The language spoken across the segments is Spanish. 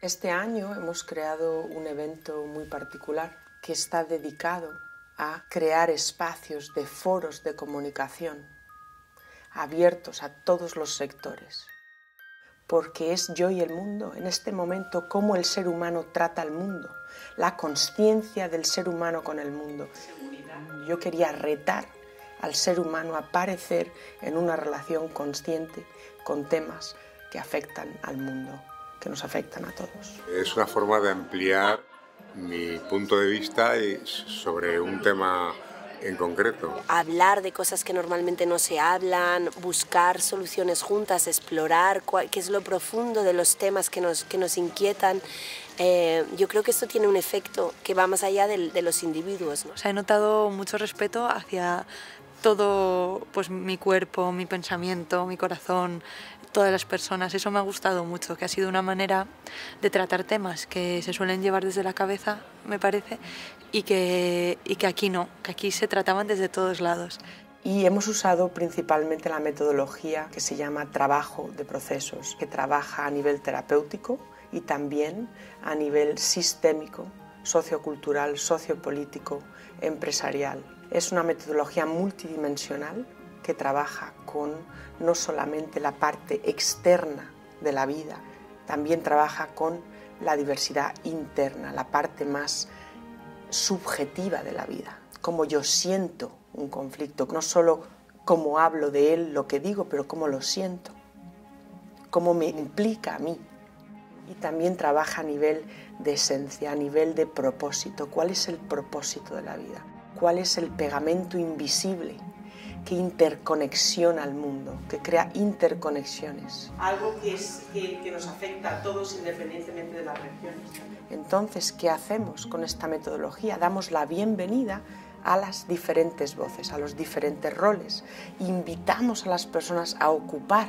Este año hemos creado un evento muy particular que está dedicado a crear espacios de foros de comunicación abiertos a todos los sectores. Porque es Yo y el mundo, en este momento, cómo el ser humano trata al mundo, la consciencia del ser humano con el mundo. Yo quería retar al ser humano a aparecer en una relación consciente con temas que afectan al mundo, que nos afectan a todos. Es una forma de ampliar mi punto de vista sobre un tema en concreto. Hablar de cosas que normalmente no se hablan, buscar soluciones juntas, explorar qué es lo profundo de los temas que nos inquietan. Yo creo que esto tiene un efecto que va más allá de los individuos, ¿no? O sea, he notado mucho respeto hacia todo, pues, mi cuerpo, mi pensamiento, mi corazón, todas las personas. Eso me ha gustado mucho, que ha sido una manera de tratar temas que se suelen llevar desde la cabeza, me parece, y que aquí no, que aquí se trataban desde todos lados. Y hemos usado principalmente la metodología que se llama trabajo de procesos, que trabaja a nivel terapéutico y también a nivel sistémico, sociocultural, sociopolítico, empresarial. Es una metodología multidimensional que trabaja con no solamente la parte externa de la vida, también trabaja con la diversidad interna, la parte más subjetiva de la vida, cómo yo siento un conflicto, no solo cómo hablo de él, lo que digo, pero cómo lo siento, cómo me implica a mí. Y también trabaja a nivel de esencia, a nivel de propósito. ¿Cuál es el propósito de la vida? ¿Cuál es el pegamento invisible que interconexiona al mundo, que crea interconexiones? Algo que nos afecta a todos independientemente de las regiones. Entonces, ¿qué hacemos con esta metodología? Damos la bienvenida a las diferentes voces, a los diferentes roles. Invitamos a las personas a ocupar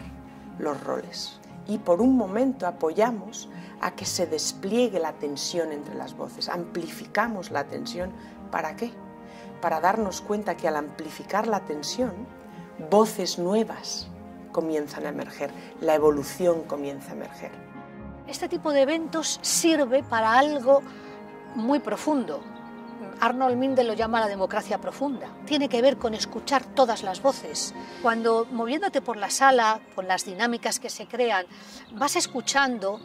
los roles. Y por un momento apoyamos a que se despliegue la tensión entre las voces. Amplificamos la tensión. ¿Para qué? Para darnos cuenta que al amplificar la tensión, voces nuevas comienzan a emerger, la evolución comienza a emerger. Este tipo de eventos sirve para algo muy profundo. Arnold Mindel lo llama la democracia profunda. Tiene que ver con escuchar todas las voces. Cuando moviéndote por la sala, con las dinámicas que se crean, vas escuchando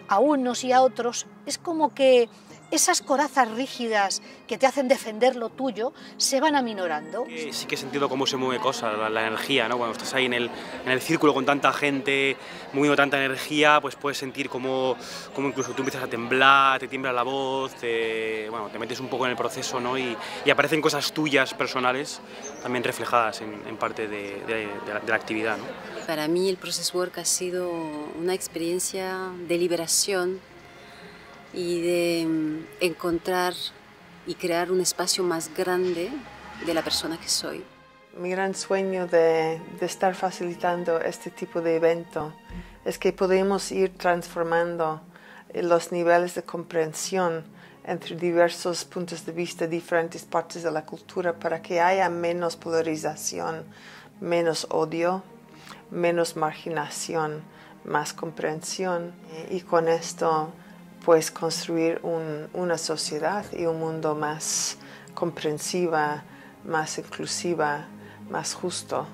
a unos y a otros, es como que esas corazas rígidas que te hacen defender lo tuyo se van aminorando. Sí que he sentido cómo se mueve cosas, la energía, ¿no? Cuando estás ahí en el círculo con tanta gente, moviendo tanta energía, pues puedes sentir cómo incluso tú empiezas a temblar, te tiembla la voz, te metes un poco en el proceso, ¿no? Y aparecen cosas tuyas personales también reflejadas en parte de la actividad, ¿no? Para mí el Process Work ha sido una experiencia de liberación y de encontrar y crear un espacio más grande de la persona que soy. Mi gran sueño de estar facilitando este tipo de evento es que podemos ir transformando los niveles de comprensión entre diversos puntos de vista, diferentes partes de la cultura, para que haya menos polarización, menos odio, menos marginación, más comprensión, y con esto pues construir una sociedad y un mundo más comprensiva, más inclusiva, más justo.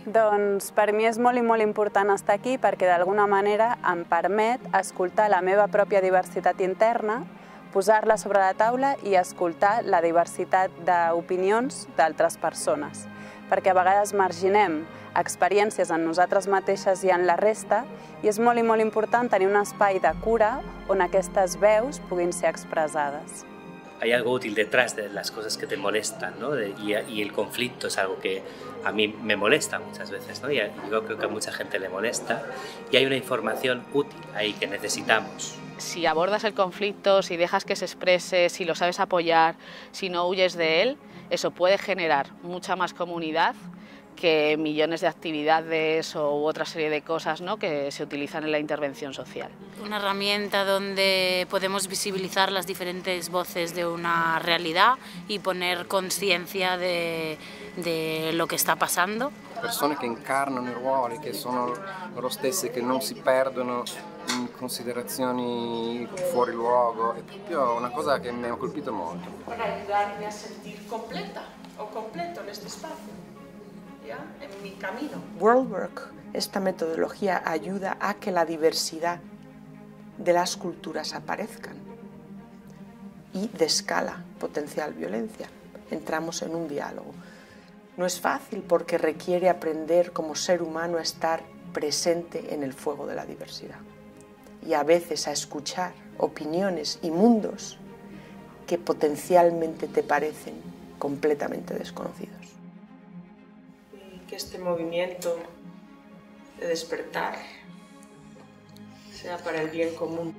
Doncs per mi és molt i molt important estar aquí perquè d'alguna manera em permet escoltar la meva pròpia diversitat interna, posar-la sobre la taula i escoltar la diversitat d'opinions d'altres persones. Perquè a vegades marginem experiències en nosaltres mateixes i en la resta, i és molt i molt important tenir un espai de cura on aquestes veus puguin ser expressades. Hay algo útil detrás de las cosas que te molestan, ¿no? Y el conflicto es algo que a mí me molesta muchas veces, ¿no? Y yo creo que a mucha gente le molesta, y hay una información útil ahí que necesitamos. Si abordas el conflicto, si dejas que se exprese, si lo sabes apoyar, si no huyes de él, eso puede generar mucha más comunidad que millones de actividades u otra serie de cosas, ¿no?, que se utilizan en la intervención social. Una herramienta donde podemos visibilizar las diferentes voces de una realidad y poner conciencia de de lo che sta passando. Persone che incarnano i ruoli, che sono loro stesse, che non si perdono in considerazioni fuori luogo, è proprio una cosa che mi ha colpito molto. Per aiutarmi a sentir completa o completo en este espacio, ¿ya? En mi camino. Worldwork, esta metodología ayuda a que la diversidad de las culturas aparezcan y descala potencial violencia. Entramos en un diálogo. No es fácil porque requiere aprender como ser humano a estar presente en el fuego de la diversidad y a veces a escuchar opiniones y mundos que potencialmente te parecen completamente desconocidos. Y que este movimiento de despertar sea para el bien común.